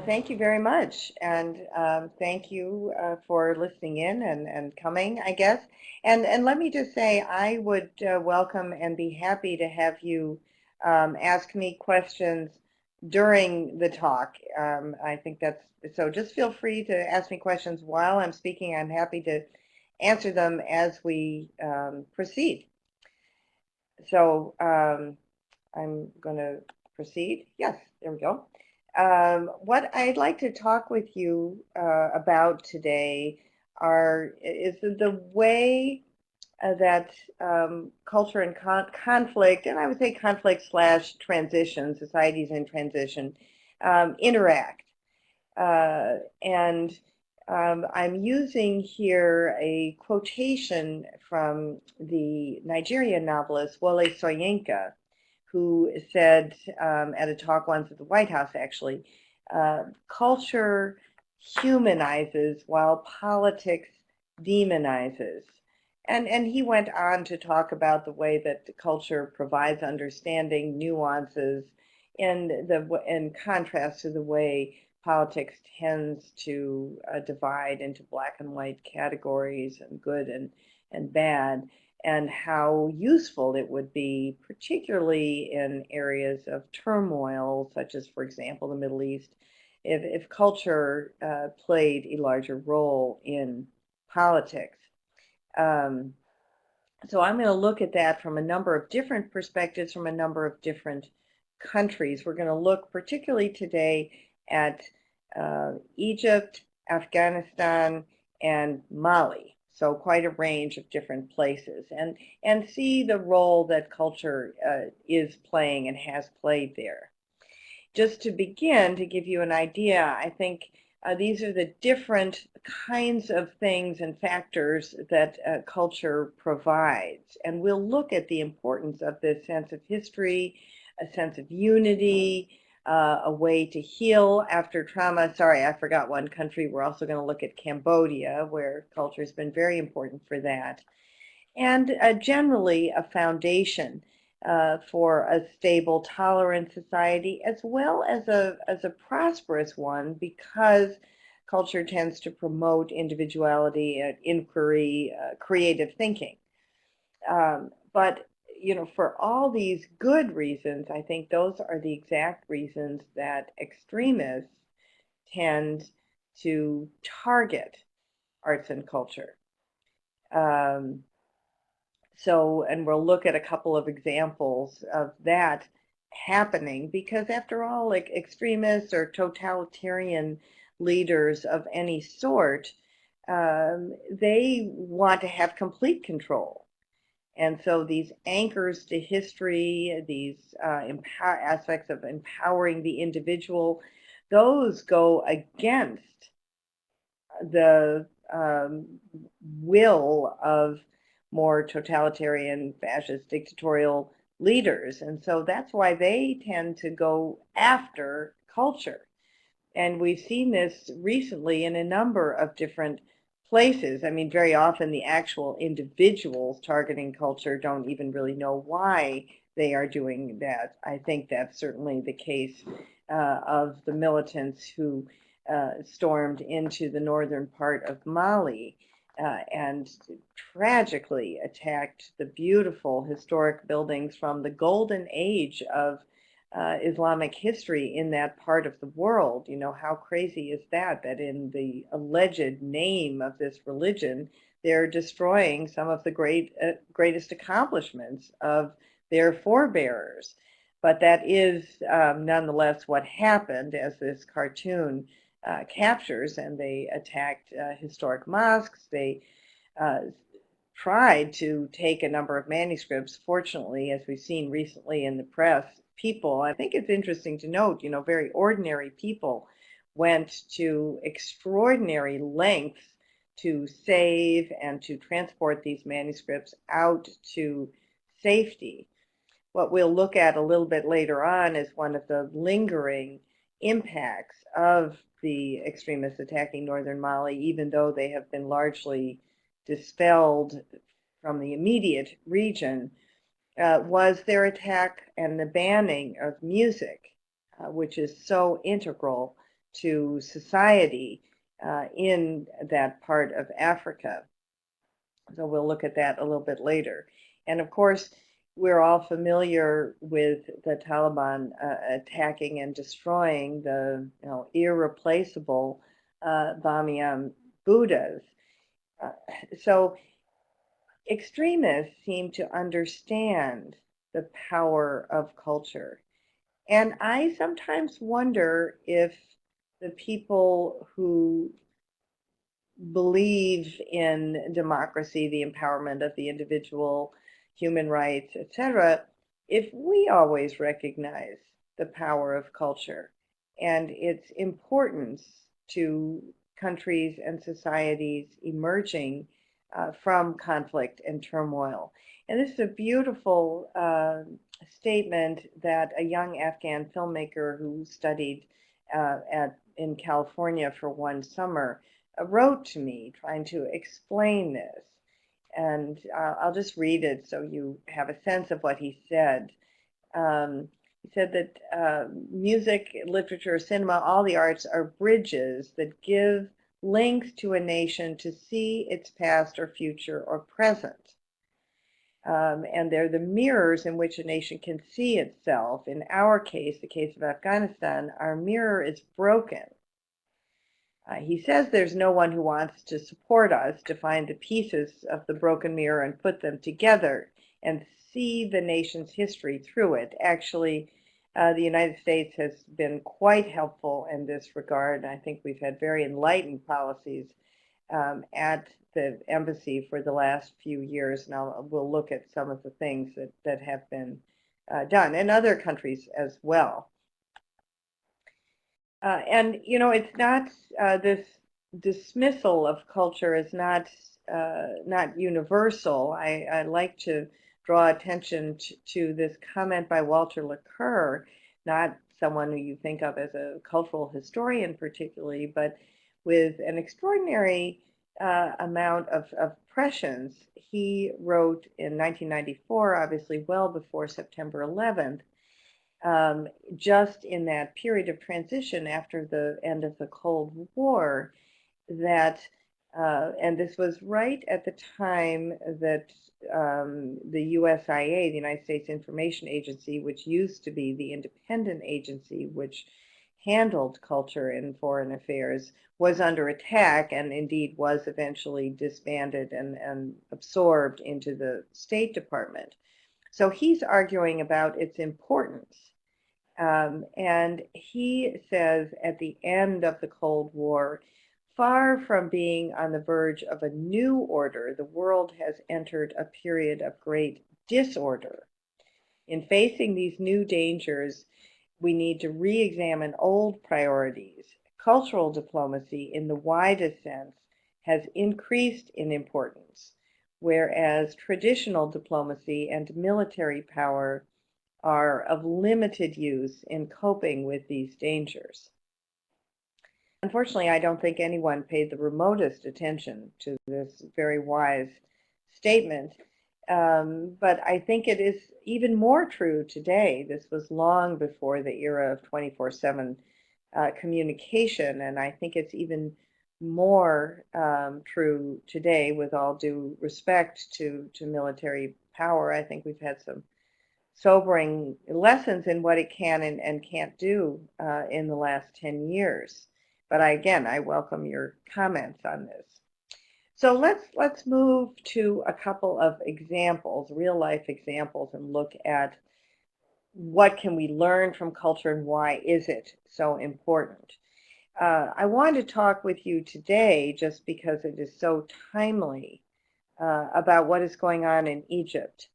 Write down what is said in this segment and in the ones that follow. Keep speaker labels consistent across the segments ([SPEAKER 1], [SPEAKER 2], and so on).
[SPEAKER 1] Thank you very much, and thank you for listening in and coming, I guess. And let me just say, I would welcome and be happy to have you ask me questions during the talk. I think that's so. Just feel free to ask me questions while I'm speaking. I'm happy to answer them as we proceed. So I'm going to proceed. Yes, there we go. What I'd like to talk with you about today is the way that culture and conflict, and I would say conflict slash transition, societies in transition, interact. And I'm using here a quotation from the Nigerian novelist Wole Soyinka, who said at a talk once at the White House, actually, culture humanizes while politics demonizes. And he went on to talk about the way that the culture provides understanding, nuances, in contrast to the way politics tends to divide into black and white categories and good and bad, and how useful it would be, particularly in areas of turmoil, such as, for example, the Middle East, if culture played a larger role in politics. So I'm going to look at that from a number of different perspectives, from a number of different countries. We're going to look particularly today at Egypt, Afghanistan, and Mali. So quite a range of different places, and see the role that culture is playing and has played there. Just to begin, to give you an idea, I think these are the different kinds of things and factors that culture provides. And we'll look at the importance of this sense of history, a sense of unity, a way to heal after trauma. Sorry, I forgot one country. We're also going to look at Cambodia, where culture has been very important for that. And generally a foundation for a stable, tolerant society, as well as a prosperous one, because culture tends to promote individuality, inquiry, creative thinking. But for all these good reasons, I think those are the exact reasons that extremists tend to target arts and culture. And we'll look at a couple of examples of that happening, because after all, like extremists or totalitarian leaders of any sort, they want to have complete control. And so these anchors to history, these aspects of empowering the individual, those go against the will of more totalitarian, fascist, dictatorial leaders. And so that's why they tend to go after culture. And we've seen this recently in a number of different places. I mean, very often the actual individuals targeting culture don't even really know why they are doing that. I think that's certainly the case of the militants who stormed into the northern part of Mali and tragically attacked the beautiful historic buildings from the golden age of Islamic history in that part of the world. How crazy is that, that in the alleged name of this religion, they're destroying some of the greatest accomplishments of their forebearers. But that is nonetheless what happened, as this cartoon captures, and they attacked historic mosques. They tried to take a number of manuscripts. Fortunately, as we've seen recently in the press, people, I think it's interesting to note, very ordinary people went to extraordinary lengths to save and to transport these manuscripts out to safety. What we'll look at a little bit later on is one of the lingering impacts of the extremists attacking northern Mali, even though they have been largely dispelled from the immediate region, was their attack and the banning of music, which is so integral to society in that part of Africa. So we'll look at that a little bit later. And of course, we're all familiar with the Taliban attacking and destroying the irreplaceable Bamiyan Buddhas. So extremists seem to understand the power of culture. And I sometimes wonder if the people who believe in democracy, the empowerment of the individual, human rights, etc., if we always recognize the power of culture and its importance to countries and societies emerging from conflict and turmoil. And this is a beautiful statement that a young Afghan filmmaker who studied in California for one summer wrote to me trying to explain this. And I'll just read it so you have a sense of what he said. He said that music, literature, cinema, all the arts are bridges that give links to a nation to see its past or future or present. And they're the mirrors in which a nation can see itself. In our case, the case of Afghanistan, our mirror is broken. He says there's no one who wants to support us to find the pieces of the broken mirror and put them together and see the nation's history through it. Actually, the United States has been quite helpful in this regard. I think we've had very enlightened policies at the embassy for the last few years. Now we'll look at some of the things that have been done, and other countries as well. And it's not this dismissal of culture is not universal. I like to draw attention to this comment by Walter Laqueur, not someone who you think of as a cultural historian particularly, but with an extraordinary amount of prescience. He wrote in 1994, obviously well before September 11th, just in that period of transition after the end of the Cold War, that, and this was right at the time that the USIA, the United States Information Agency, which used to be the independent agency which handled culture and foreign affairs, was under attack and indeed was eventually disbanded and absorbed into the State Department. So he's arguing about its importance. And he says at the end of the Cold War, far from being on the verge of a new order, the world has entered a period of great disorder. In facing these new dangers, we need to re-examine old priorities. Cultural diplomacy, in the widest sense, has increased in importance, whereas traditional diplomacy and military power are of limited use in coping with these dangers. Unfortunately, I don't think anyone paid the remotest attention to this very wise statement, but I think it is even more true today. This was long before the era of 24/7 communication, and I think it's even more true today, with all due respect to military power. I think we've had some sobering lessons in what it can and can't do in the last 10 years. But again, I welcome your comments on this. So let's move to a couple of examples, real life examples, and look at what can we learn from culture and why is it so important. I want to talk with you today just because it is so timely about what is going on in Egypt.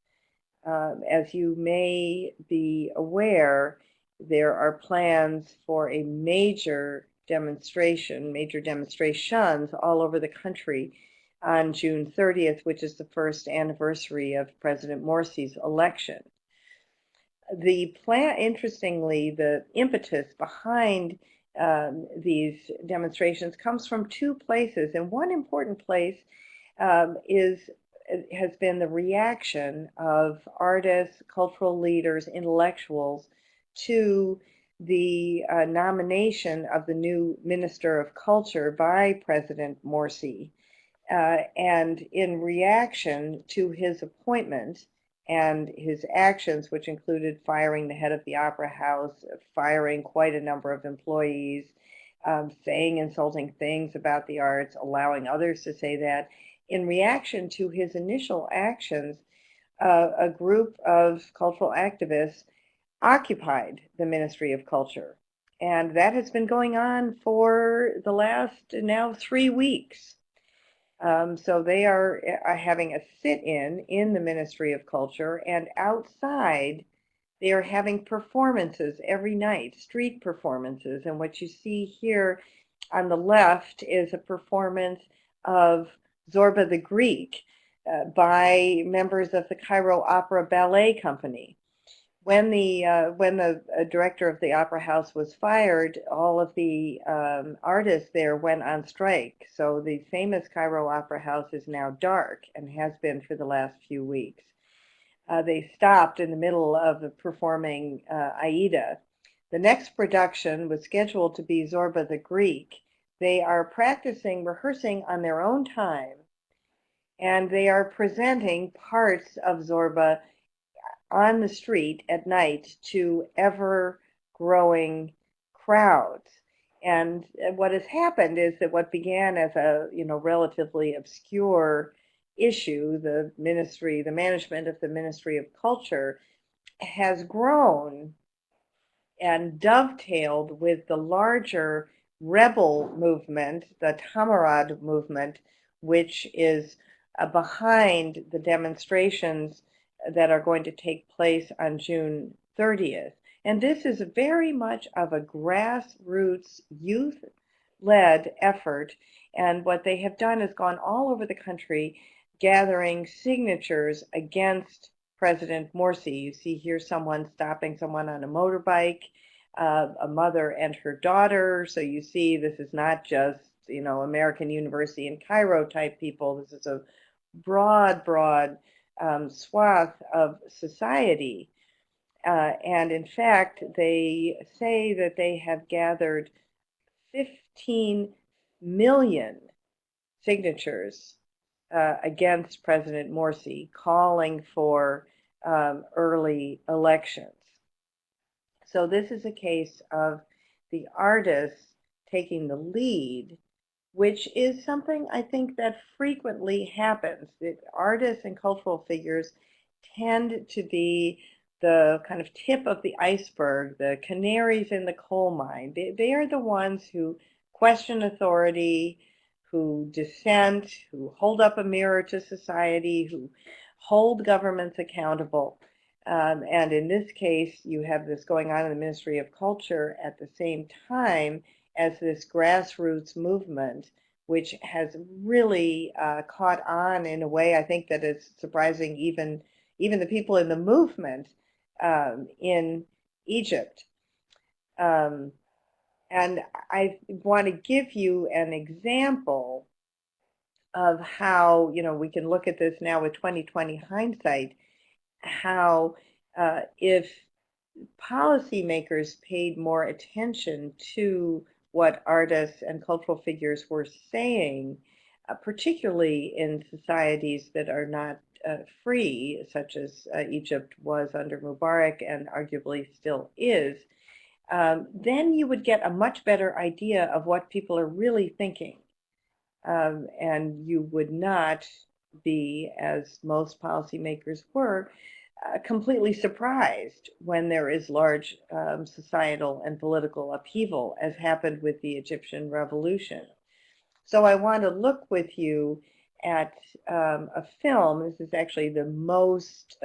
[SPEAKER 1] As you may be aware, there are plans for a major demonstrations all over the country on June 30th, which is the first anniversary of President Morsi's election. The plan, interestingly, the impetus behind these demonstrations comes from two places, and one important place has been the reaction of artists, cultural leaders, intellectuals to the nomination of the new Minister of Culture by President Morsi. And in reaction to his appointment and his actions, which included firing the head of the Opera House, firing quite a number of employees, saying insulting things about the arts, allowing others to say that, in reaction to his initial actions, a group of cultural activists occupied the Ministry of Culture. And that has been going on for the last now 3 weeks. So they are having a sit-in the Ministry of Culture, and outside they are having performances every night, street performances. And what you see here on the left is a performance of Zorba the Greek by members of the Cairo Opera Ballet Company. When the director of the Opera House was fired, all of the artists there went on strike. So the famous Cairo Opera House is now dark and has been for the last few weeks. They stopped in the middle of performing Aida. The next production was scheduled to be Zorba the Greek. They are rehearsing on their own time, and they are presenting parts of Zorba on the street at night to ever-growing crowds. And what has happened is that what began as a relatively obscure issue, the management of the Ministry of Culture, has grown and dovetailed with the larger rebel movement, the Tamarad movement, which is behind the demonstrations that are going to take place on June 30th. And this is very much of a grassroots, youth-led effort. And what they have done is gone all over the country gathering signatures against President Morsi. You see here someone stopping someone on a motorbike, a mother and her daughter. So you see this is not just, American University in Cairo type people. This is a broad swath of society. And in fact, they say that they have gathered 15 million signatures against President Morsi, calling for early elections. So this is a case of the artists taking the lead, which is something I think that frequently happens. That artists and cultural figures tend to be the kind of tip of the iceberg, the canaries in the coal mine. They are the ones who question authority, who dissent, who hold up a mirror to society, who hold governments accountable. And in this case, you have this going on in the Ministry of Culture at the same time as this grassroots movement, which has really caught on in a way I think that is surprising even the people in the movement in Egypt. And I want to give you an example of how, we can look at this now with 2020 hindsight, how if policymakers paid more attention to what artists and cultural figures were saying, particularly in societies that are not free, such as Egypt was under Mubarak and arguably still is, then you would get a much better idea of what people are really thinking. And you would not be, as most policymakers were, completely surprised when there is large societal and political upheaval, as happened with the Egyptian revolution. So I want to look with you at a film. This is actually the most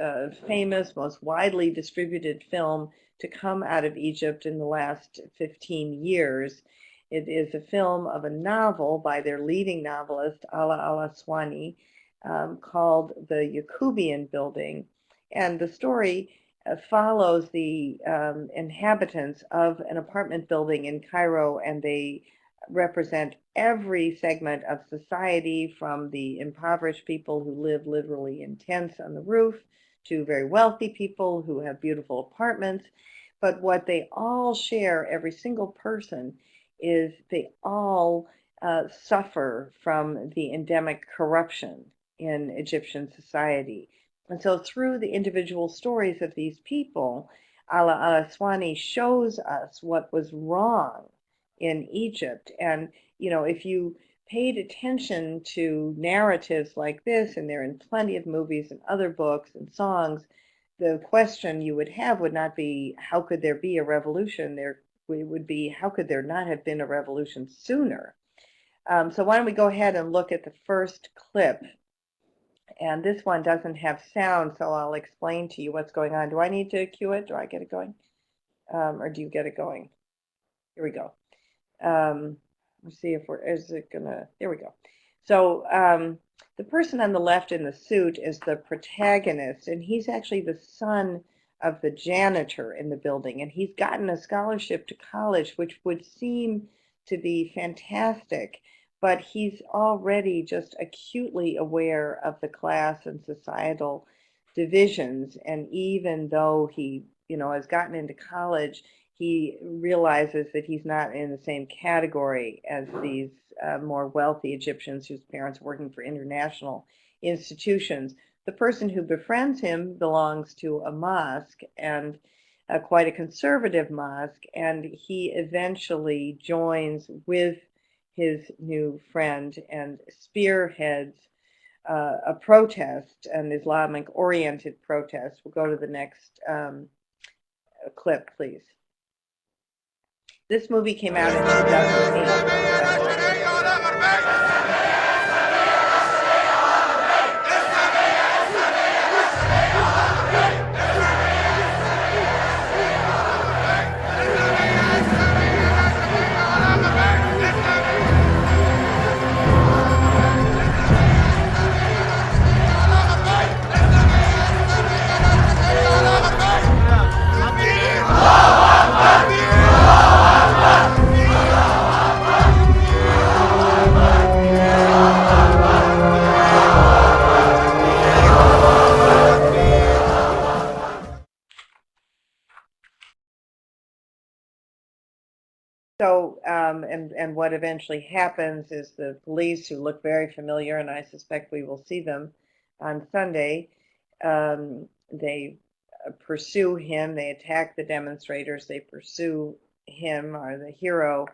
[SPEAKER 1] famous, most widely distributed film to come out of Egypt in the last 15 years. It is a film of a novel by their leading novelist, Ala al-Aswani, called The Yacubian Building. And the story follows the inhabitants of an apartment building in Cairo, and they represent every segment of society, from the impoverished people who live literally in tents on the roof to very wealthy people who have beautiful apartments. But what they all share, every single person, is they all suffer from the endemic corruption in Egyptian society. And so through the individual stories of these people, Ala al-Aswani shows us what was wrong in Egypt. And, if you paid attention to narratives like this, and they're in plenty of movies and other books and songs, the question you would have would not be, how could there be a revolution? There would be, how could there not have been a revolution sooner? So why don't we go ahead and look at the first clip. And this one doesn't have sound, so I'll explain to you what's going on. Do I need to cue it? Do I get it going? Or do you get it going? Here we go. Let's see if is it gonna, there we go. So the person on the left in the suit is the protagonist, and he's actually the son of the janitor in the building, and he's gotten a scholarship to college, which would seem to be fantastic, but he's already just acutely aware of the class and societal divisions, and even though he, has gotten into college, he realizes that he's not in the same category as these more wealthy Egyptians whose parents are working for international institutions. The person who befriends him belongs to a mosque, and quite a conservative mosque, and he eventually joins with his new friend and spearheads a protest, an Islamic-oriented protest. We'll go to the next clip, please. This movie came out in 2008. So, and what eventually happens is the police, who look very familiar, and I suspect we will see them on Sunday, they pursue him, they attack the demonstrators, they pursue him, or the hero.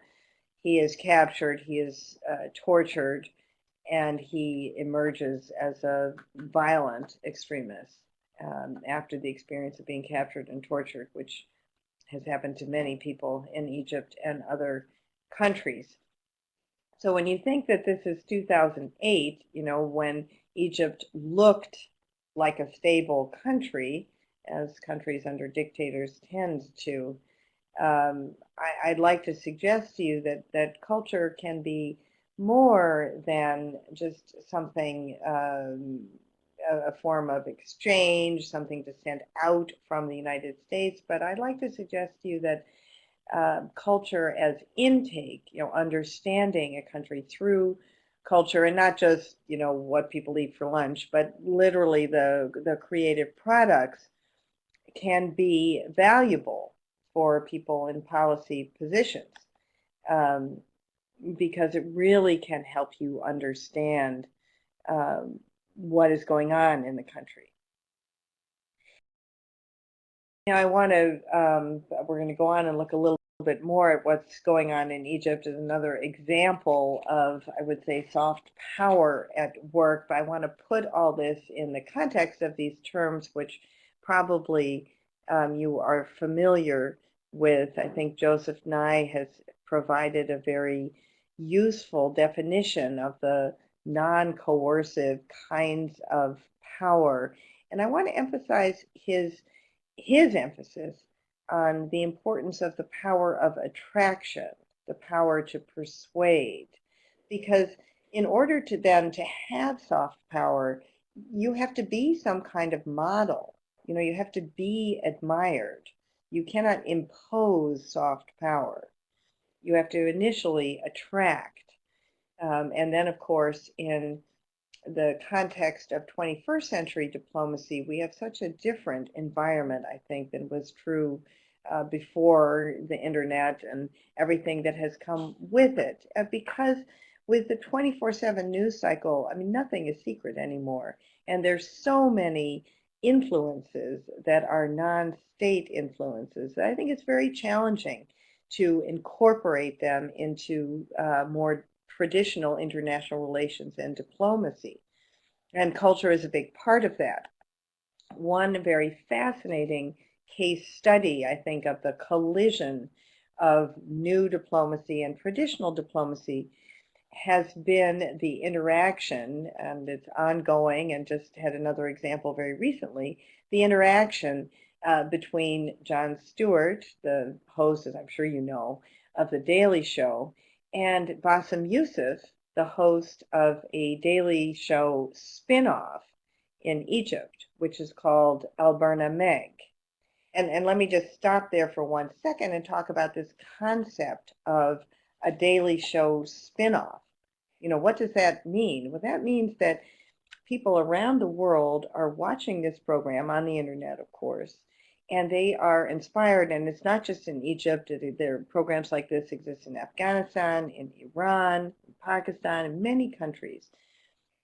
[SPEAKER 1] He is captured, he is tortured, and he emerges as a violent extremist after the experience of being captured and tortured, which has happened to many people in Egypt and other countries. So when you think that this is 2008, when Egypt looked like a stable country, as countries under dictators tend to, I'd like to suggest to you that culture can be more than just something, a form of exchange, something to send out from the United States. But I'd like to suggest to you that culture as intake, understanding a country through culture, and not just, what people eat for lunch, but literally the creative products, can be valuable for people in policy positions, because it really can help you understand what is going on in the country. Now I want to, we're going to go on and look a little bit more at what's going on in Egypt as another example of, I would say, soft power at work. But I want to put all this in the context of these terms, which probably you are familiar with. I think Joseph Nye has provided a very useful definition of the non-coercive kinds of power. And I want to emphasize his emphasis on the importance of the power of attraction, the power to persuade, because in order to then to have soft power, you have to be some kind of model. You have to be admired. You cannot impose soft power. You have to initially attract. And then, of course, in the context of 21st century diplomacy, we have such a different environment, I think, than was true before the internet and everything that has come with it. Because with the 24/7 news cycle, I mean, nothing is secret anymore. And there's so many influences that are non-state influences that I think it's very challenging to incorporate them into more traditional international relations and diplomacy. And culture is a big part of that. One very fascinating case study, I think, of the collision of new diplomacy and traditional diplomacy has been the interaction, and it's ongoing, and just had another example very recently, the interaction between Jon Stewart, the host, as I'm sure you know, of The Daily Show, and Bassem Youssef, the host of a Daily Show spin-off in Egypt, which is called Al Barnameg. And let me just stop there for 1 second and talk about this concept of a Daily Show spin-off. You know, what does that mean? Well, that means that people around the world are watching this program on the internet, of course, and they are inspired. And it's not just in Egypt. There are programs like this exist in Afghanistan, in Iran, in Pakistan, in many countries.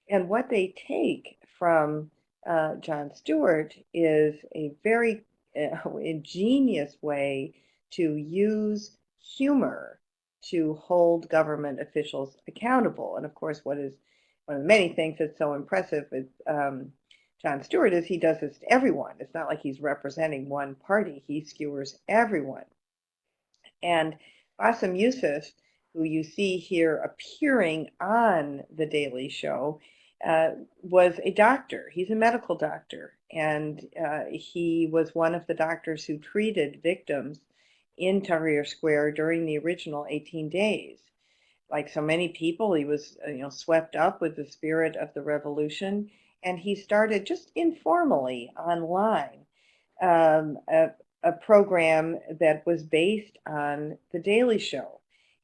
[SPEAKER 1] And what they take from Jon Stewart is a very ingenious way to use humor to hold government officials accountable. And of course, what is one of the many things that's so impressive with Jon Stewart is he does this to everyone. It's not like he's representing one party. He skewers everyone. And Bassem Youssef, who you see here appearing on The Daily Show, was a doctor. He's a medical doctor, and he was one of the doctors who treated victims in Tahrir Square during the original 18 days. Like so many people, he was swept up with the spirit of the revolution, and he started just informally online a program that was based on The Daily Show.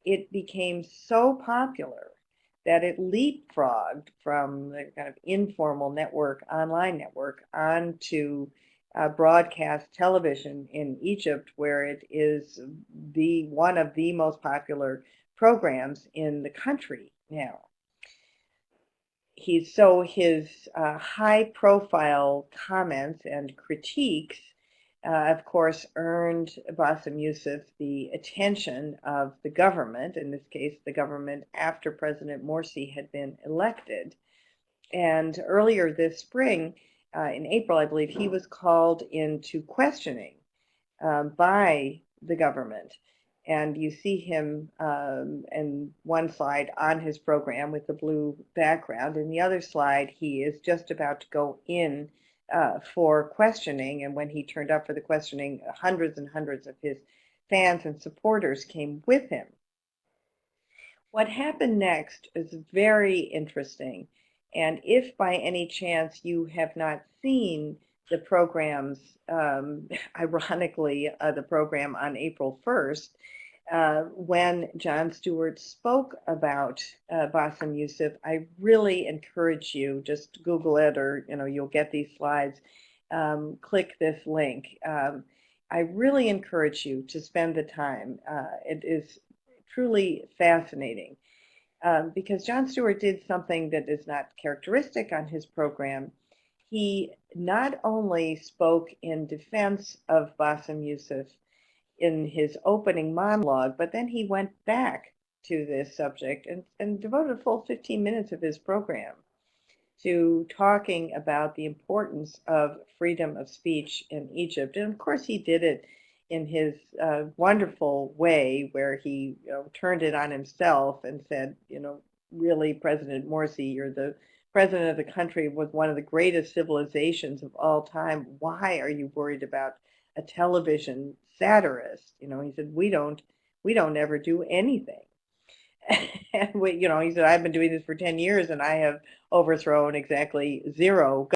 [SPEAKER 1] It became so popular that it leapfrogged from the kind of informal network, online network, onto broadcast television in Egypt, where it is one of the most popular programs in the country now. His high-profile comments and critiques, of course, earned Bassem Youssef the attention of the government, in this case, the government after President Morsi had been elected. And earlier this spring, in April, I believe, he was called into questioning by the government. And you see him in one slide on his program with the blue background. In the other slide, he is just about to go in for questioning. And when he turned up for the questioning, hundreds and hundreds of his fans and supporters came with him. What happened next is very interesting. And if by any chance you have not seen the programs, ironically, the program on April 1st, when Jon Stewart spoke about Bassem Youssef, I really encourage you, just Google it, or you'll get these slides. Click this link. I really encourage you to spend the time. It is truly fascinating because Jon Stewart did something that is not characteristic on his program. He not only spoke in defense of Bassem Youssef in his opening monologue, but then he went back to this subject and devoted a full 15 minutes of his program to talking about the importance of freedom of speech in Egypt. And of course, he did it in his wonderful way, where he turned it on himself and said, really, President Morsi, you're the president of the country with one of the greatest civilizations of all time. Why are you worried about a television satirist? He said, we don't ever do anything. And he said, I've been doing this for 10 years and I have overthrown exactly 0.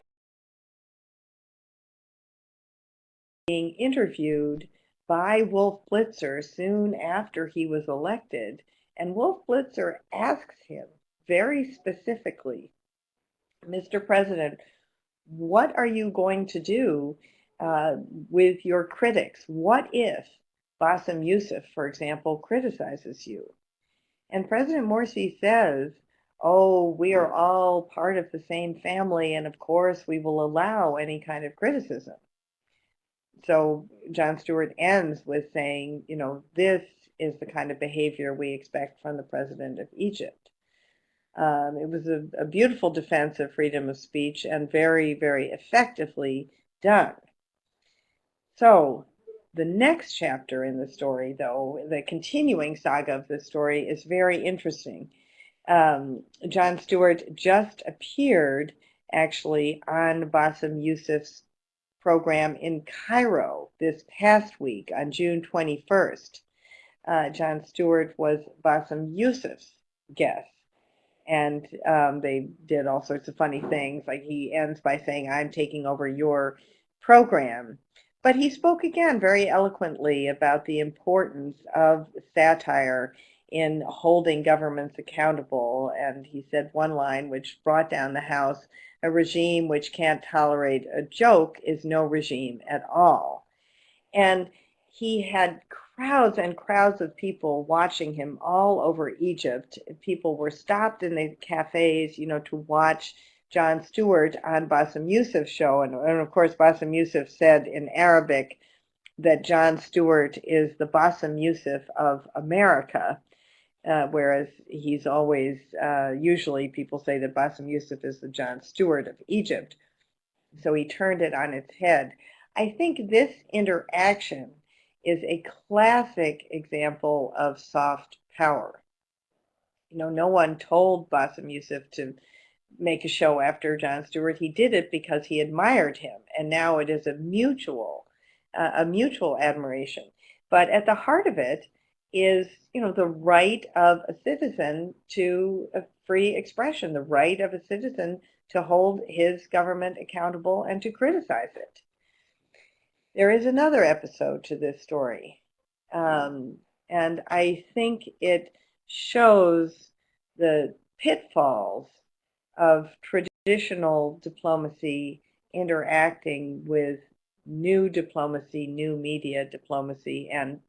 [SPEAKER 1] Being interviewed by Wolf Blitzer soon after he was elected, and Wolf Blitzer asks him very specifically, Mr. President, what are you going to do with your critics. What if Bassem Youssef, for example, criticizes you? And President Morsi says, oh, we are all part of the same family, and of course we will allow any kind of criticism. So Jon Stewart ends with saying, this is the kind of behavior we expect from the president of Egypt. It was a beautiful defense of freedom of speech and very, very effectively done. So the next chapter in the story, though, the continuing saga of the story, is very interesting. Jon Stewart just appeared actually on Bassem Youssef's program in Cairo this past week on June 21st. Jon Stewart was Bassem Youssef's guest. And they did all sorts of funny things. Like he ends by saying, I'm taking over your program. But he spoke again very eloquently about the importance of satire in holding governments accountable. And he said one line which brought down the House: a regime which can't tolerate a joke is no regime at all. And he had crowds and crowds of people watching him all over Egypt. People were stopped in the cafes, to watch Jon Stewart on Bassem Youssef's show. And of course, Bassem Youssef said in Arabic that Jon Stewart is the Bassem Youssef of America, whereas he's always, usually people say that Bassem Youssef is the Jon Stewart of Egypt. So he turned it on its head. I think this interaction is a classic example of soft power. No one told Bassem Youssef to make a show after Jon Stewart. He did it because he admired him, and now it is a mutual admiration. But at the heart of it is, the right of a citizen to a free expression, the right of a citizen to hold his government accountable and to criticize it. There is another episode to this story, and I think it shows the pitfalls of traditional diplomacy interacting with new diplomacy, new media diplomacy, and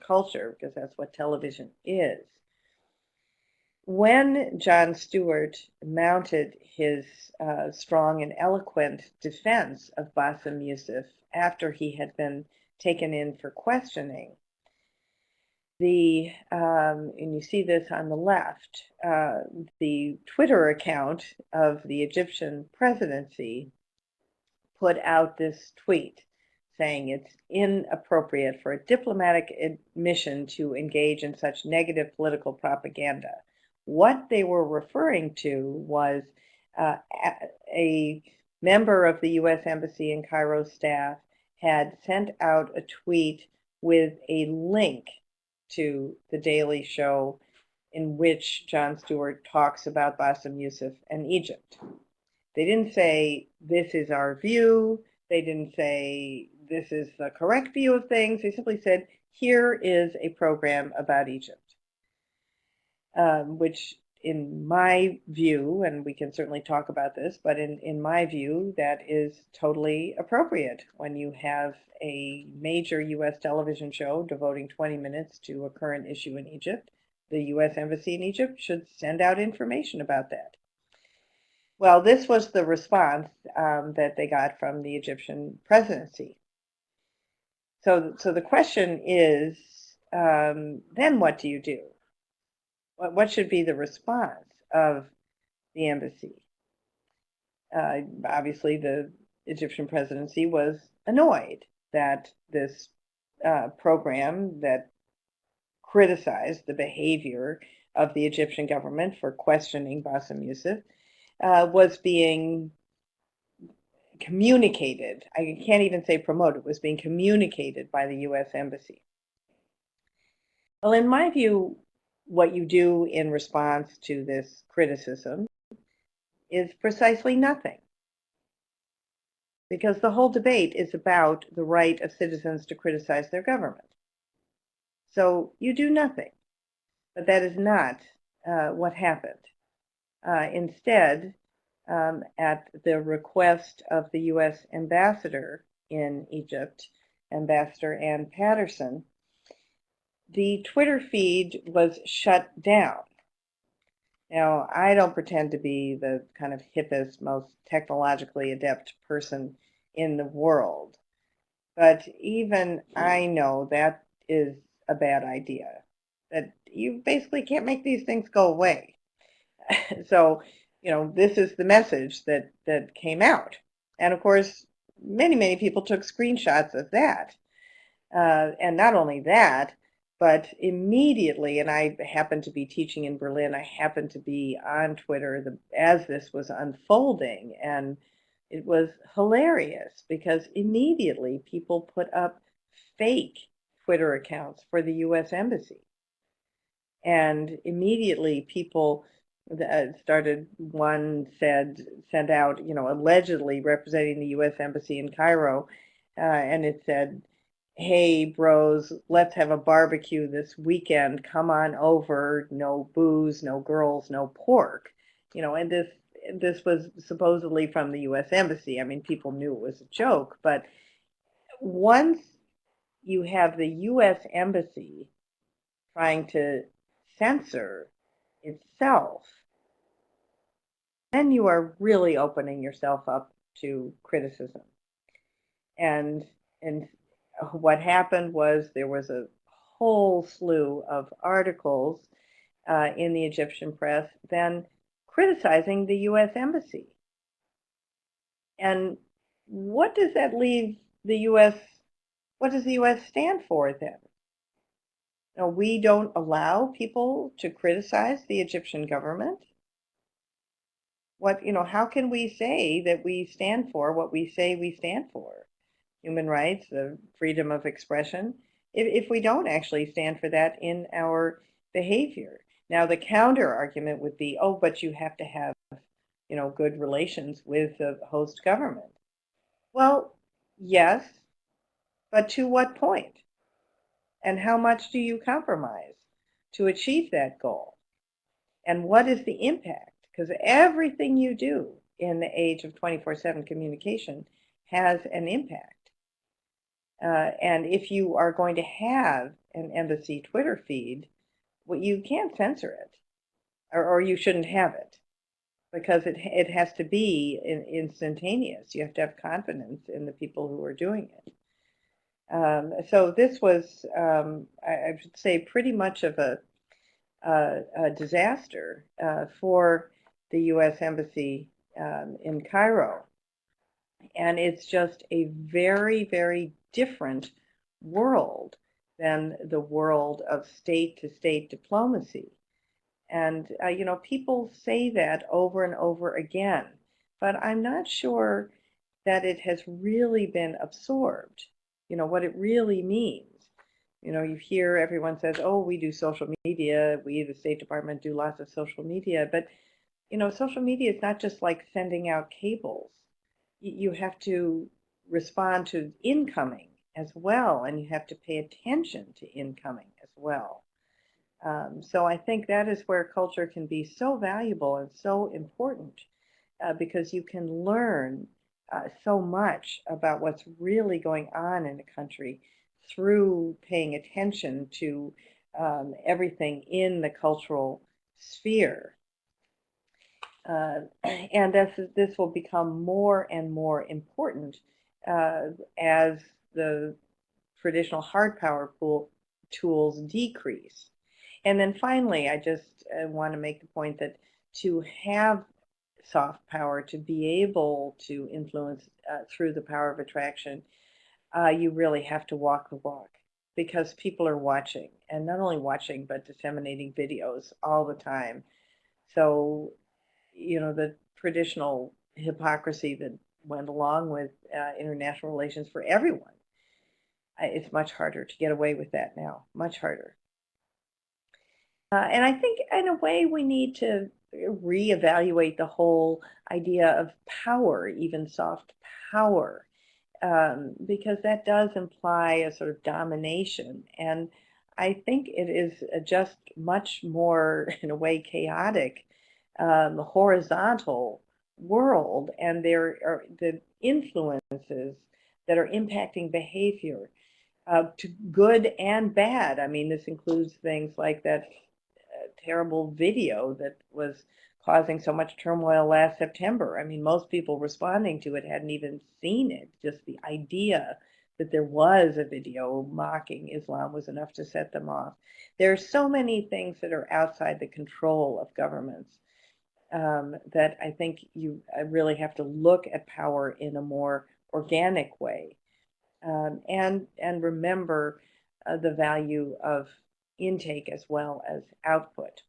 [SPEAKER 1] culture, because that's what television is. When Jon Stewart mounted his strong and eloquent defense of Bassem Youssef after he had been taken in for questioning, and you see this on the left, the Twitter account of the Egyptian presidency put out this tweet saying it's inappropriate for a diplomatic mission to engage in such negative political propaganda. What they were referring to was a member of the U.S. Embassy in Cairo staff had sent out a tweet with a link to The Daily Show in which Jon Stewart talks about Bassem Youssef and Egypt. They didn't say, this is our view. They didn't say, this is the correct view of things. They simply said, here is a program about Egypt. Which in my view, and we can certainly talk about this, but in my view, that is totally appropriate. When you have a major U.S. television show devoting 20 minutes to a current issue in Egypt, the U.S. Embassy in Egypt should send out information about that. Well, this was the response that they got from the Egyptian presidency. So the question is, then what do you do? What should be the response of the embassy? Obviously, the Egyptian presidency was annoyed that this program that criticized the behavior of the Egyptian government for questioning Bassem Youssef was being communicated. I can't even say promoted, was being communicated by the U.S. Embassy. Well, in my view, what you do in response to this criticism is precisely nothing. Because the whole debate is about the right of citizens to criticize their government. So you do nothing. But that is not what happened. Instead, at the request of the U.S. ambassador in Egypt, Ambassador Ann Patterson, the Twitter feed was shut down. Now, I don't pretend to be the kind of hippest, most technologically adept person in the world, but even I know that is a bad idea, that you basically can't make these things go away. So, this is the message that came out. And of course, many people took screenshots of that. And not only that, but immediately, and I happened to be teaching in Berlin, I happened to be on Twitter as this was unfolding, and it was hilarious because immediately people put up fake Twitter accounts for the U.S. Embassy. And immediately people started, one sent out, allegedly representing the U.S. Embassy in Cairo, and it said, "Hey bros, let's have a barbecue this weekend. Come on over. No booze, no girls, no pork." And this was supposedly from the U.S. Embassy. I mean, people knew it was a joke, but once you have the U.S. Embassy trying to censor itself, then you are really opening yourself up to criticism. And what happened was there was a whole slew of articles in the Egyptian press then criticizing the U.S. Embassy. And what does that leave the U.S.? What does the U.S. stand for then? Now, we don't allow people to criticize the Egyptian government. How can we say that we stand for what we say we stand for? Human rights, the freedom of expression, if we don't actually stand for that in our behavior. Now, the counter argument would be, oh, but you have to have, good relations with the host government. Well, yes, but to what point? And how much do you compromise to achieve that goal? And what is the impact? Because everything you do in the age of 24/7 communication has an impact. And if you are going to have an embassy Twitter feed, well, you can't censor it, or you shouldn't have it, because it has to be instantaneous. You have to have confidence in the people who are doing it. So this was, I should say, pretty much of a disaster for the U.S. Embassy in Cairo. And it's just a very, very different world than the world of state-to-state diplomacy. And, people say that over and over again, but I'm not sure that it has really been absorbed, what it really means. You hear everyone says, oh, we do social media, we, the State Department, do lots of social media, but, social media is not just like sending out cables. You have to respond to incoming as well, and you have to pay attention to incoming as well. So I think that is where culture can be so valuable and so important, because you can learn so much about what's really going on in a country through paying attention to everything in the cultural sphere. And this will become more and more important as the traditional hard power tools decrease. And then finally, I just want to make the point that to have soft power, to be able to influence through the power of attraction, you really have to walk the walk, because people are watching, and not only watching, but disseminating videos all the time. So, the traditional hypocrisy that went along with international relations for everyone, it's much harder to get away with that now, much harder. And I think, in a way, we need to reevaluate the whole idea of power, even soft power, because that does imply a sort of domination. And I think it is just much more, in a way, chaotic, horizontal world, and there are the influences that are impacting behavior, to good and bad. I mean, this includes things like that terrible video that was causing so much turmoil last September. I mean, most people responding to it hadn't even seen it. Just the idea that there was a video mocking Islam was enough to set them off. There are so many things that are outside the control of governments, that I think you really have to look at power in a more organic way, and remember the value of intake as well as output.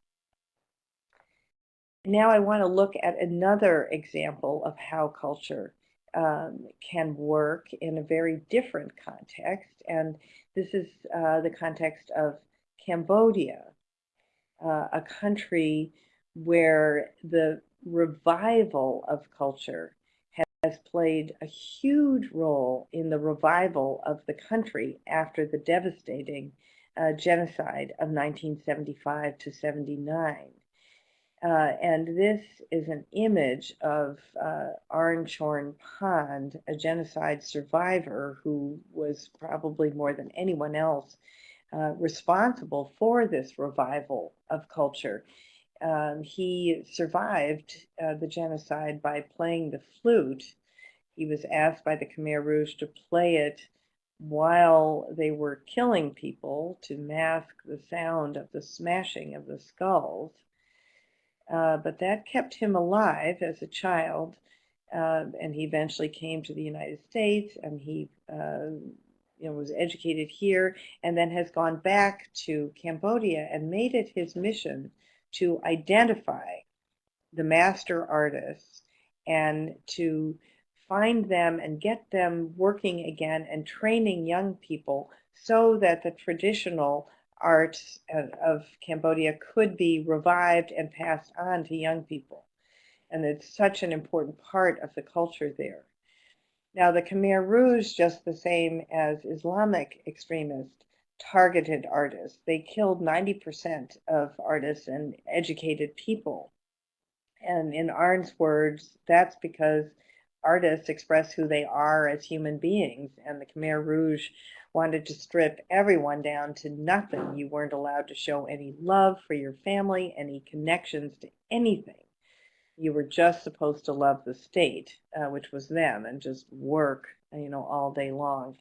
[SPEAKER 1] Now I want to look at another example of how culture can work in a very different context, and this is the context of Cambodia, a country where the revival of culture has played a huge role in the revival of the country after the devastating genocide of 1975 to 79. And this is an image of Arnchorn Pond, a genocide survivor who was probably more than anyone else responsible for this revival of culture. He survived the genocide by playing the flute. He was asked by the Khmer Rouge to play it while they were killing people to mask the sound of the smashing of the skulls. But that kept him alive as a child, and he eventually came to the United States, and he was educated here, and then has gone back to Cambodia and made it his mission to identify the master artists and to find them and get them working again and training young people so that the traditional arts of Cambodia could be revived and passed on to young people. And it's such an important part of the culture there. Now, the Khmer Rouge, just the same as Islamic extremists, targeted artists. They killed 90% of artists and educated people. And in Arndt's words, that's because artists express who they are as human beings, and the Khmer Rouge wanted to strip everyone down to nothing. You weren't allowed to show any love for your family, any connections to anything. You were just supposed to love the state, which was them, and just work, all day long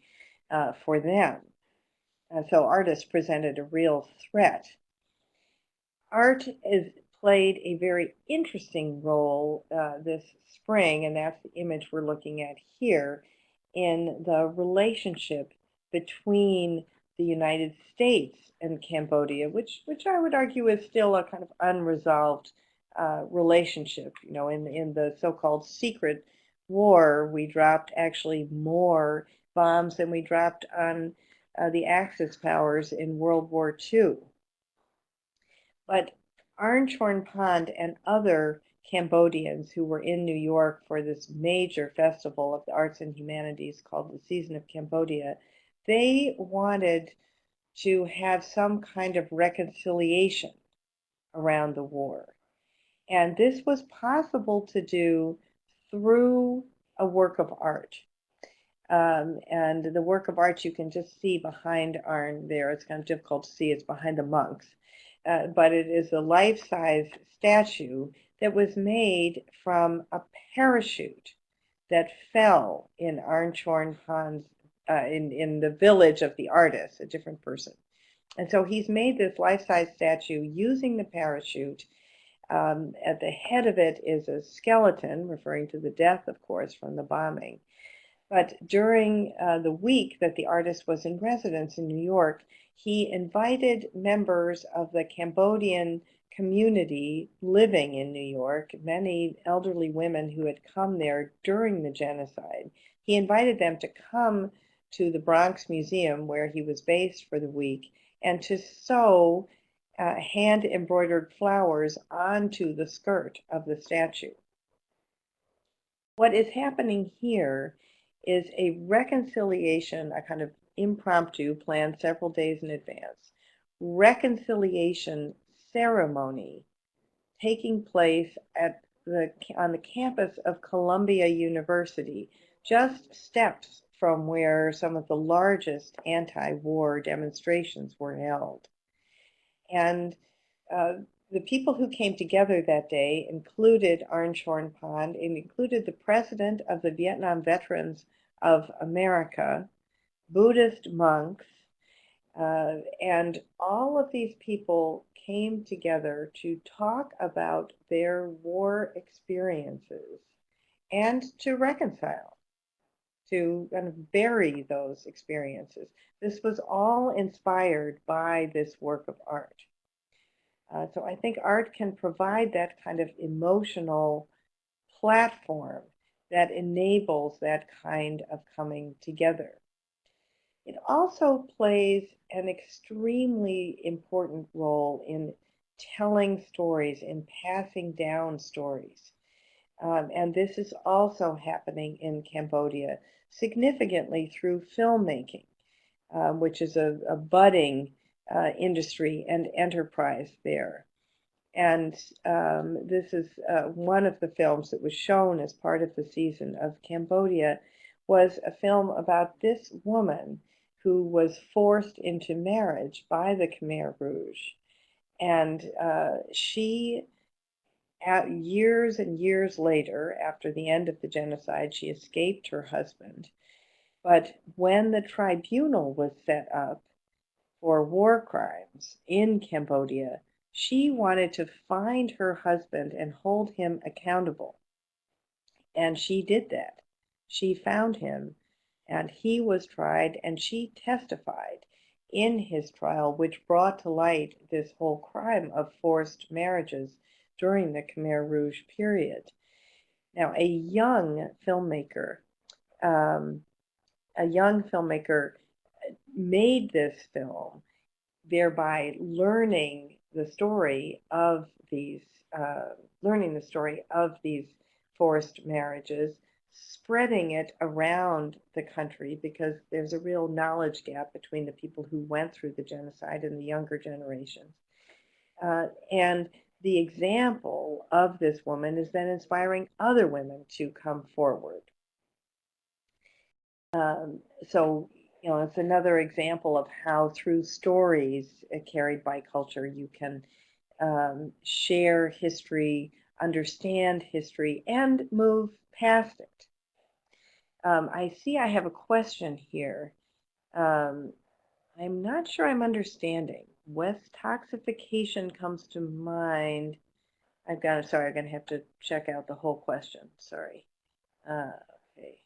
[SPEAKER 1] for them. So artists presented a real threat. Art is played a very interesting role this spring, and that's the image we're looking at here, in the relationship between the United States and Cambodia, which I would argue is still a kind of unresolved relationship. In the so-called secret war, we dropped actually more bombs than we dropped on the Axis powers in World War II. But Arnchorn Pond and other Cambodians who were in New York for this major festival of the arts and humanities called the Season of Cambodia, they wanted to have some kind of reconciliation around the war. And this was possible to do through a work of art. And the work of art you can just see behind Arn there. It's kind of difficult to see. It's behind the monks. But it is a life-size statue that was made from a parachute that fell in Arnchorn Pond's, in the village of the artist, a different person. And so he's made this life-size statue using the parachute. At the head of it is a skeleton, referring to the death, of course, from the bombing. But during the week that the artist was in residence in New York, he invited members of the Cambodian community living in New York, many elderly women who had come there during the genocide. He invited them to come to the Bronx Museum, where he was based for the week, and to sew hand-embroidered flowers onto the skirt of the statue. What is happening here is a reconciliation, a kind of impromptu, planned several days in advance, reconciliation ceremony taking place on the campus of Columbia University, just steps from where some of the largest anti-war demonstrations were held. And the people who came together that day included Arnshorn Pond, and included the president of the Vietnam Veterans of America, Buddhist monks, and all of these people came together to talk about their war experiences and to reconcile, to kind of bury those experiences. This was all inspired by this work of art. So I think art can provide that kind of emotional platform that enables that kind of coming together. It also plays an extremely important role in telling stories, in passing down stories. And this is also happening in Cambodia significantly through filmmaking, which is a budding industry and enterprise there. And this is one of the films that was shown as part of the season of Cambodia, was a film about this woman who was forced into marriage by the Khmer Rouge. And she, years and years later, after the end of the genocide, she escaped her husband. But when the tribunal was set up for war crimes in Cambodia, she wanted to find her husband and hold him accountable. And she did that. She found him, and he was tried, and she testified in his trial, which brought to light this whole crime of forced marriages during the Khmer Rouge period. Now, a young filmmaker made this film, thereby learning the story of these forced marriages, spreading it around the country, because there's a real knowledge gap between the people who went through the genocide and the younger generations. And the example of this woman is then inspiring other women to come forward. So, it's another example of how through stories carried by culture you can share history, understand history, and move past it. I see I have a question here. I'm not sure I'm understanding. West toxification comes to mind. Sorry, I'm going to have to check out the whole question. Sorry. Okay.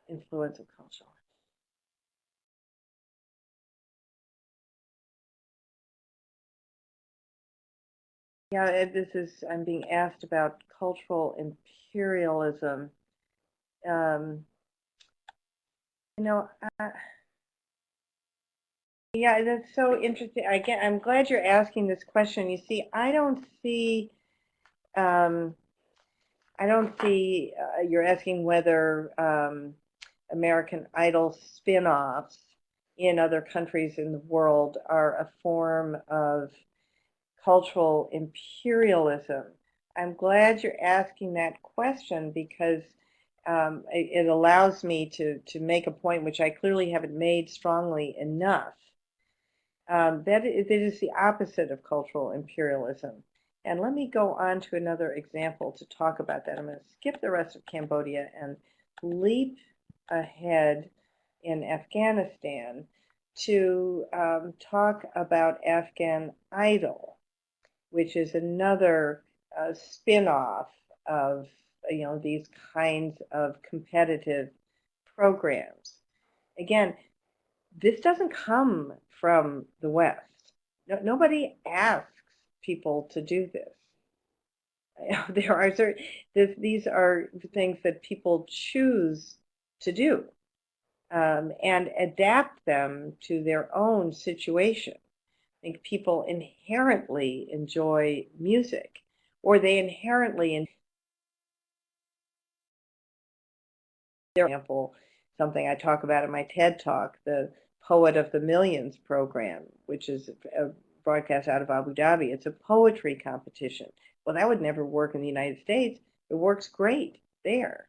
[SPEAKER 1] Influence of culture. Yeah, I'm being asked about cultural imperialism. Um, you know, uh, yeah, that's so interesting. I'm glad you're asking this question. You see, um, you're asking whether American Idol spin-offs in other countries in the world are a form of cultural imperialism. I'm glad you're asking that question, because it allows me to make a point which I clearly haven't made strongly enough. That it is the opposite of cultural imperialism. And let me go on to another example to talk about that. I'm going to skip the rest of Cambodia and leap ahead in Afghanistan to talk about Afghan Idol, which is another spin-off of these kinds of competitive programs. Again, this doesn't come from the West. Nobody asks people to do this. These are things that people choose to do, and adapt them to their own situation. I think people inherently enjoy music, or they inherently, for example, something I talk about in my TED Talk, the Poet of the Millions program, which is broadcast out of Abu Dhabi. It's a poetry competition. Well, that would never work in the United States. It works great there.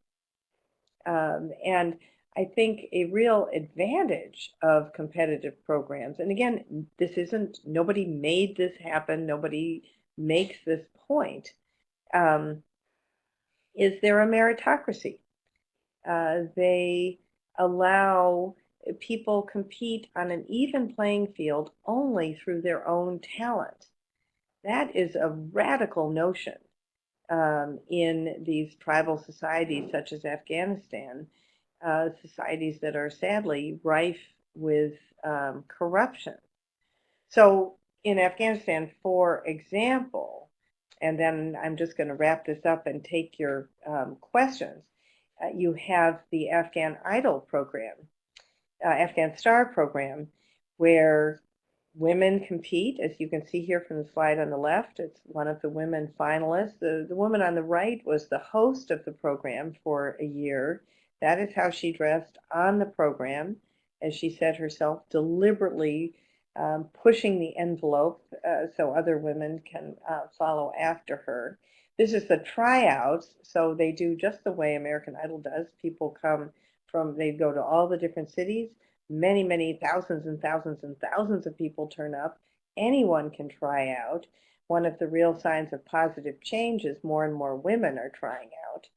[SPEAKER 1] And I think a real advantage of competitive programs, and again, nobody made this happen, nobody makes this point, is they're a meritocracy. They allow people compete on an even playing field only through their own talent. That is a radical notion in these tribal societies such as Afghanistan, societies that are sadly rife with corruption. So in Afghanistan, for example, and then I'm just going to wrap this up and take your questions. You have the Afghan Idol program, Afghan Star program, where women compete, as you can see here from the slide on the left. It's one of the women finalists. The woman on the right was the host of the program for a year. That is how she dressed on the program, as she said herself, deliberately pushing the envelope so other women can follow after her. This is the tryouts, so they do just the way American Idol does. People come from, they go to all the different cities. Many thousands and thousands and thousands of people turn up. Anyone can try out. One of the real signs of positive change is more and more women are trying out.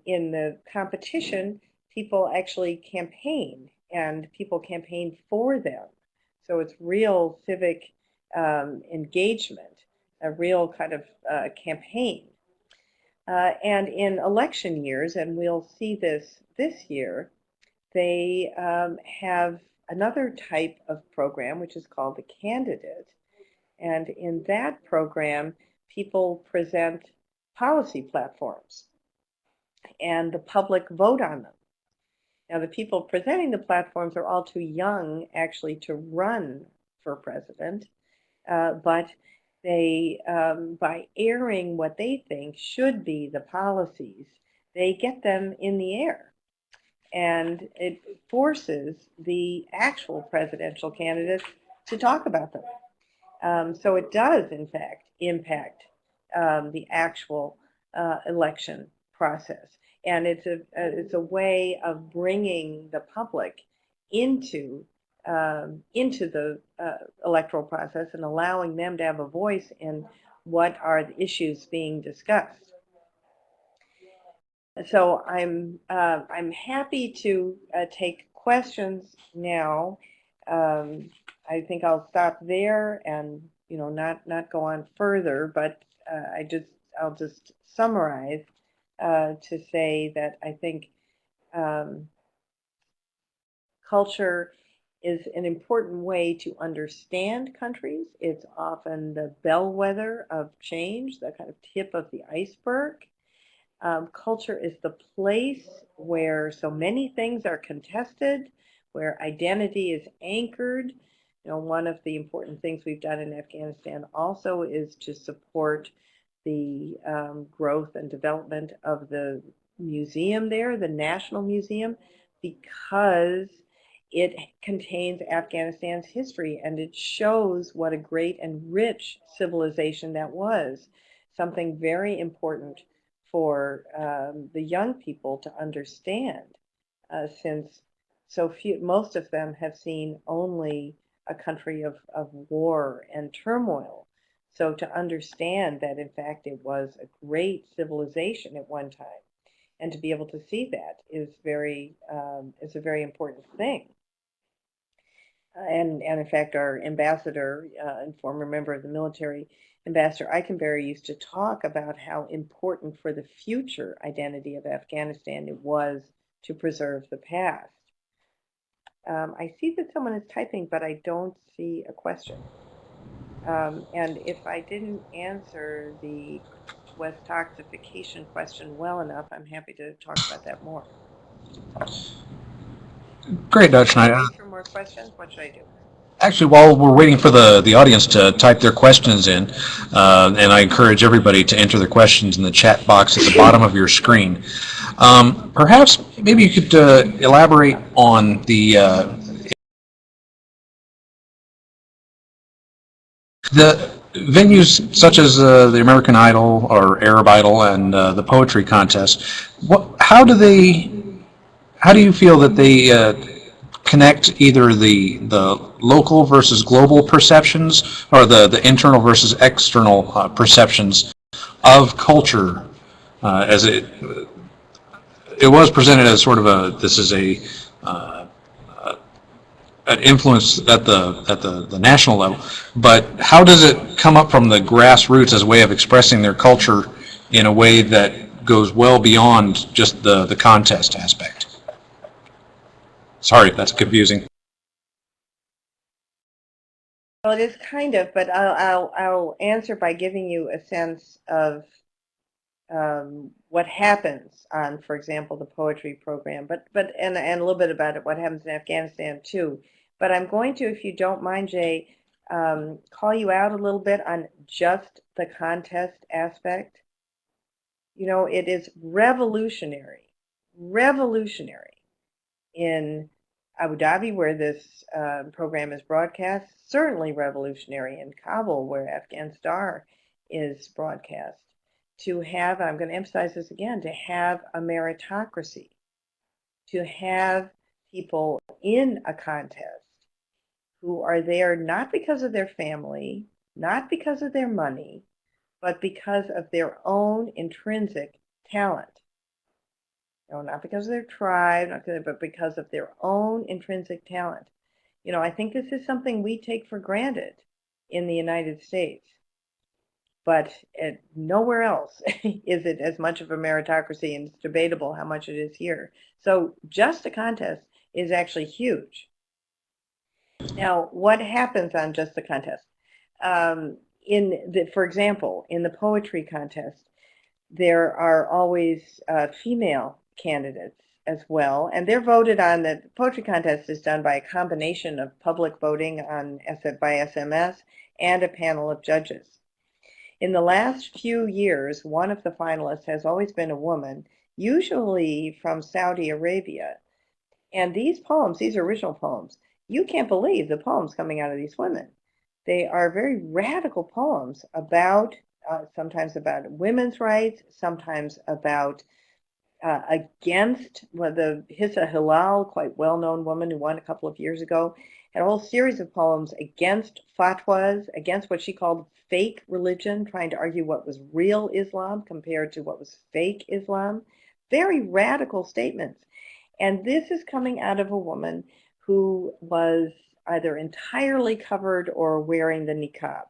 [SPEAKER 1] In the competition, people actually campaign, and people campaign for them. So it's real civic engagement, a real kind of campaign. And in election years, and we'll see this year, they have another type of program, which is called the candidate. And in that program, people present policy platforms, and the public vote on them. Now, the people presenting the platforms are all too young, actually, to run for president, but they, by airing what they think should be the policies, they get them in the air. And it forces the actual presidential candidates to talk about them. So it does, in fact, impact the actual election process. And it's a way of bringing the public into the electoral process and allowing them to have a voice in what are the issues being discussed. So I'm happy to take questions now. I think I'll stop there and not go on further, but I'll just summarize to say that I think culture is an important way to understand countries. It's often the bellwether of change, the kind of tip of the iceberg. Culture is the place where so many things are contested, where identity is anchored. One of the important things we've done in Afghanistan also is to support the growth and development of the museum there, the National Museum, because it contains Afghanistan's history, and it shows what a great and rich civilization that was. Something very important for the young people to understand, since most of them have seen only a country of war and turmoil. So to understand that, in fact, it was a great civilization at one time, and to be able to see that is a very important thing. And in fact, our ambassador and former member of the military, Ambassador Eikenberry, used to talk about how important for the future identity of Afghanistan it was to preserve the past. I see that someone is typing, but I don't see a question. And if I didn't answer the West toxification question well enough, I'm happy to talk about that more.
[SPEAKER 2] Great, Schneider.
[SPEAKER 1] Wait for more questions? What should I do?
[SPEAKER 2] Actually, while we're waiting for the audience to type their questions in, and I encourage everybody to enter their questions in the chat box at the bottom of your screen, perhaps maybe you could elaborate on the venues such as the American Idol or Arab Idol and the poetry contest, how do you feel that they connect either the local versus global perceptions, or the internal versus external perceptions of culture, as it was presented as sort of this is an influence at the national level, but how does it come up from the grassroots as a way of expressing their culture in a way that goes well beyond just the contest aspect? Sorry if that's confusing.
[SPEAKER 1] Well, it is kind of, but I'll answer by giving you a sense of what happens on, for example, the poetry program, and a little bit about it, what happens in Afghanistan too. But I'm going to, if you don't mind, Jay, call you out a little bit on just the contest aspect. You know, it is revolutionary in Abu Dhabi, where this program is broadcast, certainly revolutionary in Kabul, where Afghan Star is broadcast, to have, I'm going to emphasize this again, to have a meritocracy, to have people in a contest who are there not because of their family, not because of their money, but because of their own intrinsic talent. You know, not because of their tribe, but because of their own intrinsic talent. You know, I think this is something we take for granted in the United States, but nowhere else is it as much of a meritocracy, and it's debatable how much it is here. So just a contest is actually huge. Now, what happens on just the contest? For example, in the poetry contest, there are always female candidates as well, and they're voted on. The poetry contest is done by a combination of public voting by SMS and a panel of judges. In the last few years, one of the finalists has always been a woman, usually from Saudi Arabia. And these poems, these are original poems, you can't believe the poems coming out of these women. They are very radical poems about, sometimes about women's rights, sometimes about against the Hissa Hilal, quite well-known woman who won a couple of years ago, had a whole series of poems against fatwas, against what she called fake religion, trying to argue what was real Islam compared to what was fake Islam. Very radical statements. And this is coming out of a woman who was either entirely covered or wearing the niqab.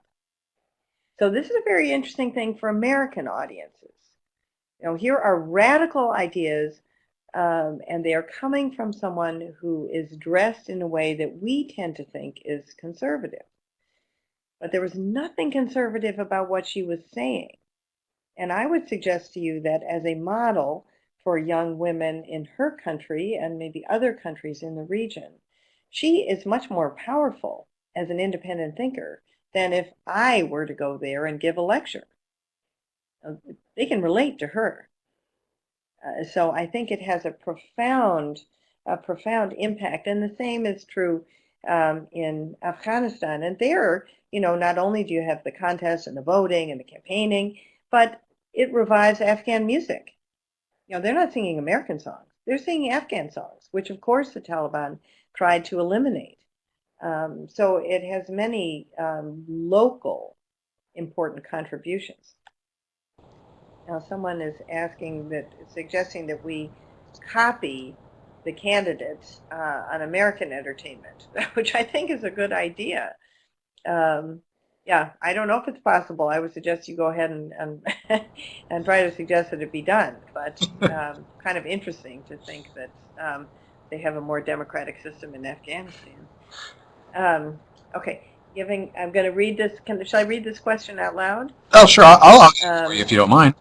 [SPEAKER 1] So this is a very interesting thing for American audiences. You know, here are radical ideas, and they are coming from someone who is dressed in a way that we tend to think is conservative. But there was nothing conservative about what she was saying. And I would suggest to you that as a model for young women in her country and maybe other countries in the region, she is much more powerful as an independent thinker than if I were to go there and give a lecture. They can relate to her. So I think it has a profound impact. And the same is true in Afghanistan. And there, you know, not only do you have the contest and the voting and the campaigning, but it revives Afghan music. You know, they're not singing American songs. They're singing Afghan songs, which of course the Taliban tried to eliminate. So it has many local important contributions. Now, someone is suggesting that we copy the candidates on American entertainment, which I think is a good idea. Yeah, I don't know if it's possible. I would suggest you go ahead and and try to suggest that it be done. But kind of interesting to think that they have a more democratic system in Afghanistan. Okay. I'm going to read this. Shall I read this question out loud?
[SPEAKER 2] Oh, sure. I'll answer for you if you don't mind.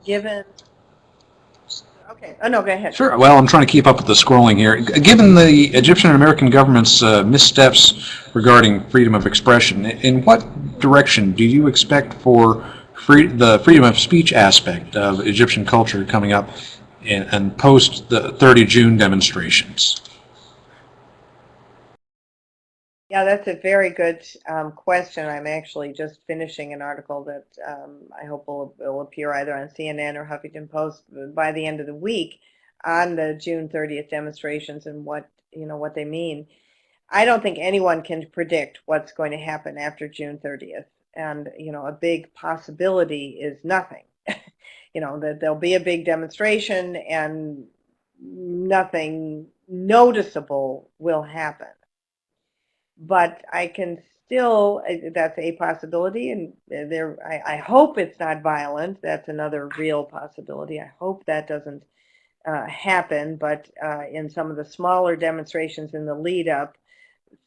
[SPEAKER 1] Okay. Oh, no, go ahead.
[SPEAKER 2] Sure. Well, I'm trying to keep up with the scrolling here. Given the Egyptian and American government's missteps regarding freedom of expression, in what direction do you expect for the freedom of speech aspect of Egyptian culture coming up and post the 30 June demonstrations?
[SPEAKER 1] Yeah, that's a very good question. I'm actually just finishing an article that I hope will appear either on CNN or Huffington Post by the end of the week on the June 30th demonstrations and what they mean. I don't think anyone can predict what's going to happen after June 30th. And, a big possibility is nothing. That there'll be a big demonstration and nothing noticeable will happen. But I can still, that's a possibility, and I hope it's not violent. That's another real possibility. I hope that doesn't happen, but in some of the smaller demonstrations in the lead up,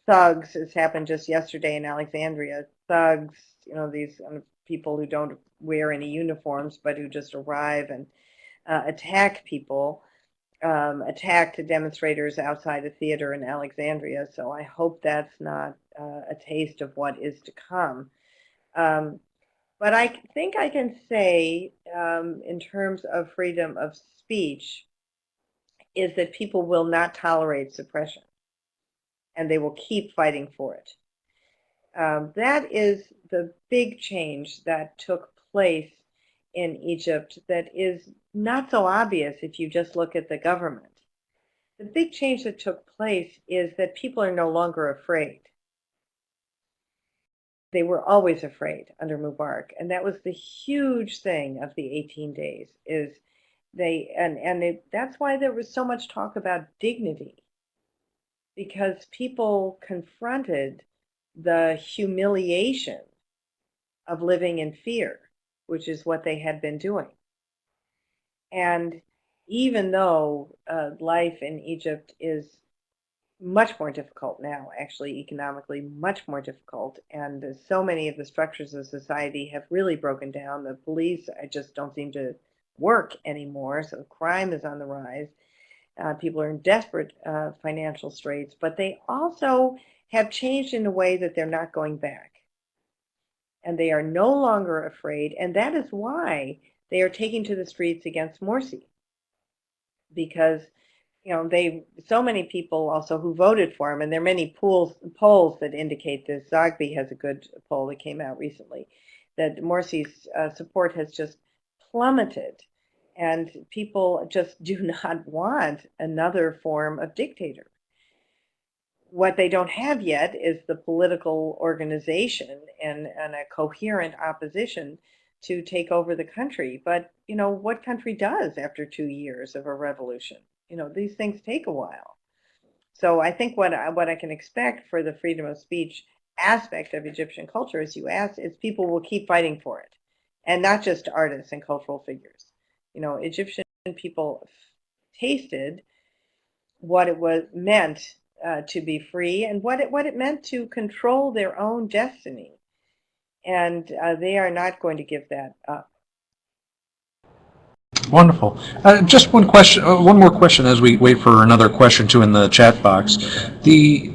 [SPEAKER 1] thugs, as happened just yesterday in Alexandria, thugs, these people who don't wear any uniforms but who just arrive and attack people, attacked demonstrators outside a theater in Alexandria. So I hope that's not a taste of what is to come. Um, but I think I can say, in terms of freedom of speech, is that people will not tolerate suppression and they will keep fighting for it. That is the big change that took place in Egypt that is not so obvious if you just look at the government. The big change that took place is that people are no longer afraid. They were always afraid under Mubarak, and that was the huge thing of the 18 days. Is that's why there was so much talk about dignity, because people confronted the humiliation of living in fear, which is what they had been doing. And even though life in Egypt is much more difficult now, actually economically much more difficult, and so many of the structures of society have really broken down. The police just don't seem to work anymore, so crime is on the rise. People are in desperate financial straits, but they also have changed in a way that they're not going back. And they are no longer afraid, and that is why they are taking to the streets against Morsi, because so many people also who voted for him, and there are many polls that indicate this. Zogby has a good poll that came out recently, that Morsi's support has just plummeted, and people just do not want another form of dictator. What they don't have yet is the political organization and a coherent opposition to take over the country. But, what country does after 2 years of a revolution? These things take a while. So I think what I can expect for the freedom of speech aspect of Egyptian culture, as you asked, is people will keep fighting for it, and not just artists and cultural figures. Egyptian people tasted what it was meant to be free, and what it meant to control their own destiny. And they are not going to give that up.
[SPEAKER 2] Wonderful. Just one question, one more question as we wait for another question too in the chat box. The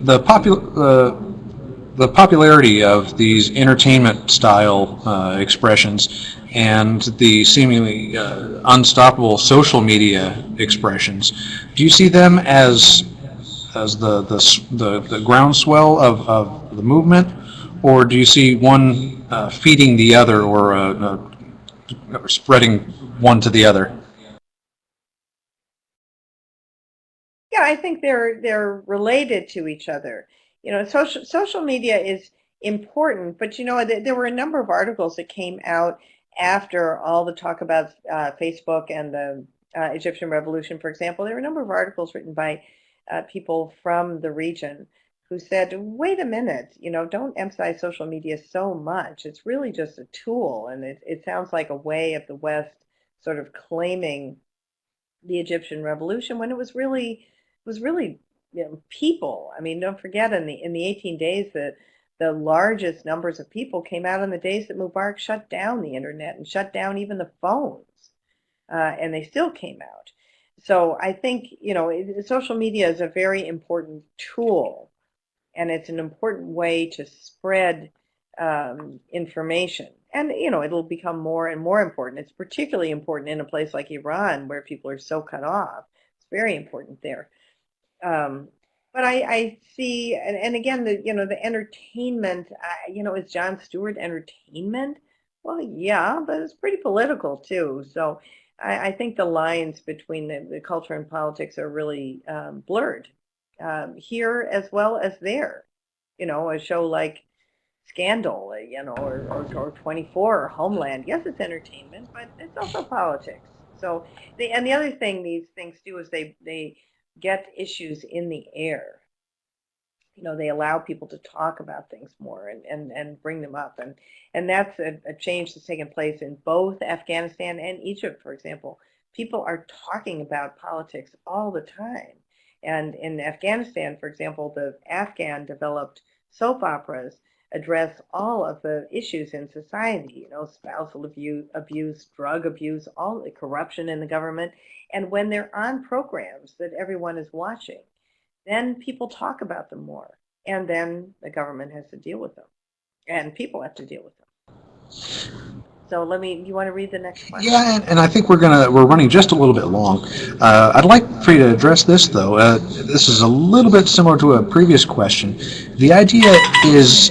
[SPEAKER 2] popularity of these entertainment style expressions and the seemingly unstoppable social media expressions. Do you see them as the groundswell of the movement, or do you see one feeding the other, or spreading one to the other?
[SPEAKER 1] Yeah, I think they're related to each other. Social media is important, but there were a number of articles that came out after all the talk about Facebook and the Egyptian Revolution, for example. There were a number of articles written by people from the region who said, "Wait a minute, don't emphasize social media so much. It's really just a tool, and it sounds like a way of the West sort of claiming the Egyptian Revolution when it was really people. I mean, don't forget in the 18 days that the largest numbers of people came out on the days that Mubarak shut down the internet and shut down even the phones, and they still came out. So I think social media is a very important tool, and it's an important way to spread information. And it'll become more and more important. It's particularly important in a place like Iran where people are so cut off. It's very important there. Um, But I see, and again, the entertainment, is Jon Stewart entertainment? Well, yeah, but it's pretty political too. So I think the lines between the culture and politics are really blurred here as well as there. A show like Scandal, or 24 or Homeland. Yes, it's entertainment, but it's also politics. So the other thing these things do is they get issues in the air. They allow people to talk about things more and bring them up. And that's a change that's taken place in both Afghanistan and Egypt, for example. People are talking about politics all the time. And in Afghanistan, for example, the Afghan developed soap operas address all of the issues in society, spousal abuse, drug abuse, all the corruption in the government. And when they're on programs that everyone is watching, then people talk about them more. And then the government has to deal with them. And people have to deal with them. So you want to read the next question?
[SPEAKER 2] Yeah, and I think we're running just a little bit long. I'd like for you to address this though. This is a little bit similar to a previous question. The idea is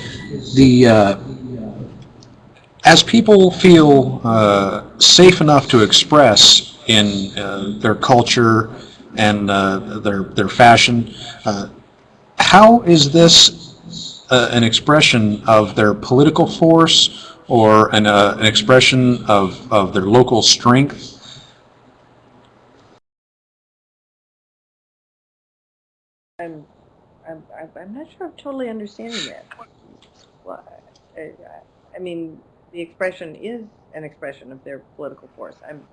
[SPEAKER 2] as people feel safe enough to express in their culture and their fashion, how is this an expression of their political force or an expression of their local strength?
[SPEAKER 1] I'm I'm not sure I'm totally understanding that. Well, I, I mean, the expression is an expression of their political force. I'm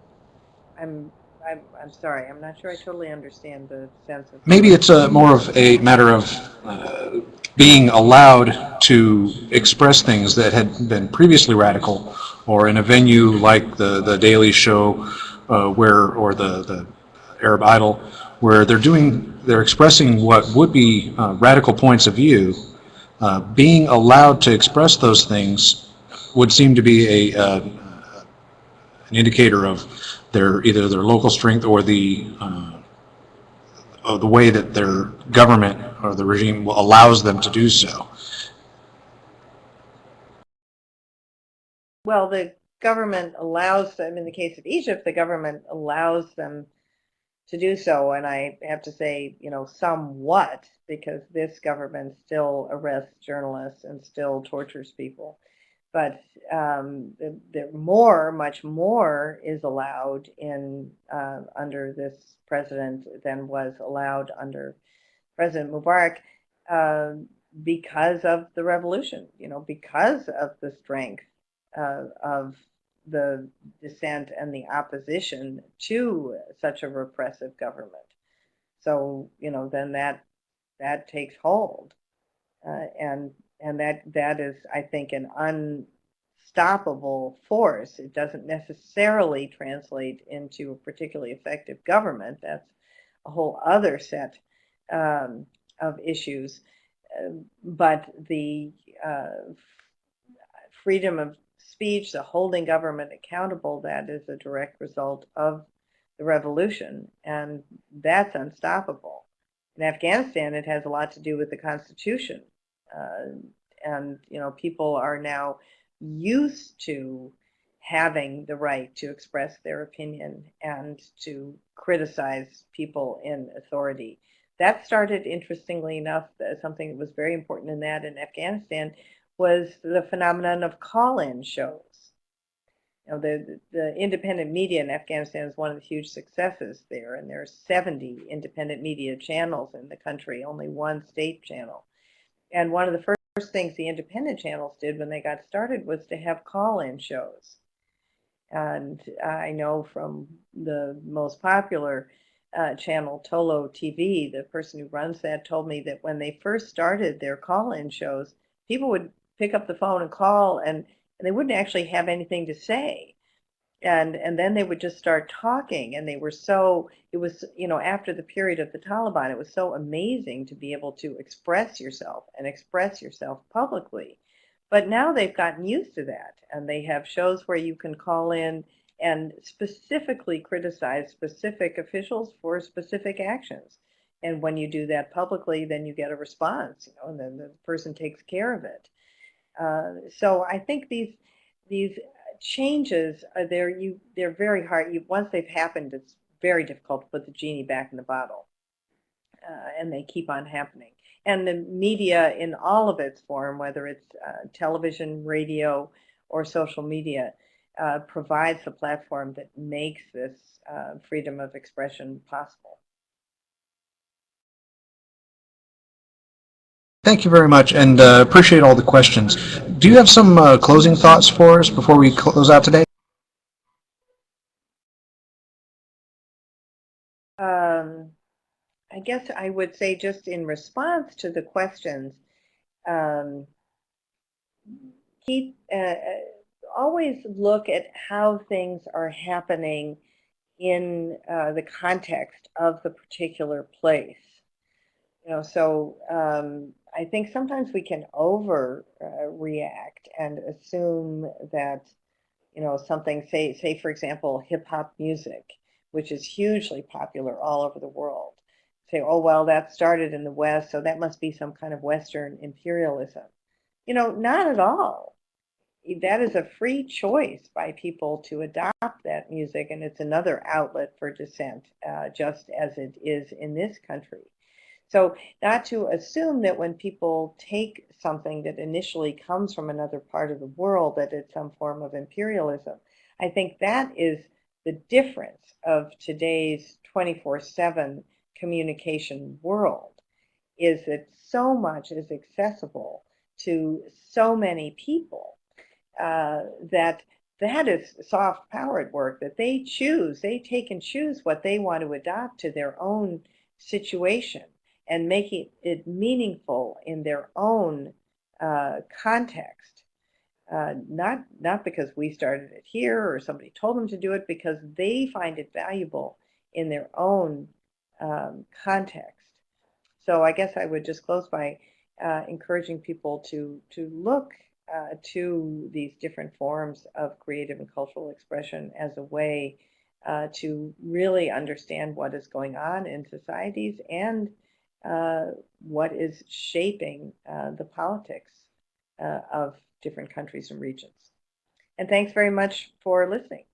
[SPEAKER 1] I'm sorry. I'm not sure I totally understand the sense of the
[SPEAKER 2] Maybe it's
[SPEAKER 1] question.
[SPEAKER 2] more of a matter of uh, being allowed to express things that had been previously radical, or in a venue like the Daily Show, or the Arab Idol, where they're expressing what would be radical points of view. Being allowed to express those things would seem to be an indicator of either their local strength or the way that their government or the regime allows them to do so.
[SPEAKER 1] Well, the government allows them, in the case of Egypt, the government allows them to do so. And I have to say, somewhat, because this government still arrests journalists and still tortures people. But much more is allowed in under this president than was allowed under President Mubarak uh, because of the revolution, because of the strength of the dissent and the opposition to such a repressive government. So, then that takes hold, and that is, I think, an unstoppable force. It doesn't necessarily translate into a particularly effective government. That's a whole other set um, of issues. But the freedom of speech, the holding government accountable, that is a direct result of the revolution, and that's unstoppable. In Afghanistan, it has a lot to do with the Constitution, uh, and people are now used to having the right to express their opinion and to criticize people in authority. That started, interestingly enough, something that was very important in that in Afghanistan was the phenomenon of call-in shows. The independent media in Afghanistan is one of the huge successes there, and there are 70 independent media channels in the country, only one state channel. And one of the first things the independent channels did when they got started was to have call-in shows. And I know from the most popular channel, Tolo TV, the person who runs that told me that when they first started their call-in shows, people would pick up the phone and call, and they wouldn't actually have anything to say. And then they would just start talking, and it was, after the period of the Taliban, it was so amazing to be able to express yourself and express yourself publicly. But now they've gotten used to that, and they have shows where you can call in and specifically criticize specific officials for specific actions. And when you do that publicly, then you get a response, and then the person takes care of it. So I think these changes are there. They're very hard. Once they've happened, it's very difficult to put the genie back in the bottle, and they keep on happening. And the media in all of its form, whether it's television, radio, or social media, provides the platform that makes this freedom of expression possible.
[SPEAKER 2] Thank you very much, and appreciate all the questions. Do you have some closing thoughts for us before we close out today?
[SPEAKER 1] I guess I would say, just in response to the questions, um, keep always look at how things are happening in the context of the particular place. So I think sometimes we can over react and assume that something, say for example, hip hop music, which is hugely popular all over the world. Say, oh well, that started in the West, so that must be some kind of Western imperialism. Not at all. That is a free choice by people to adopt that music, and it's another outlet for dissent, just as it is in this country. So not to assume that when people take something that initially comes from another part of the world that it's some form of imperialism. I think that is the difference of today's 24/7 communication world, is that so much is accessible to so many people, that is soft power at work, that they take and choose what they want to adopt to their own situation and making it meaningful in their own context. Not because we started it here or somebody told them to do it, because they find it valuable in their own context. So I guess I would just close by encouraging people to look to these different forms of creative and cultural expression as a way to really understand what is going on in societies, and what is shaping the politics of different countries and regions. And thanks very much for listening.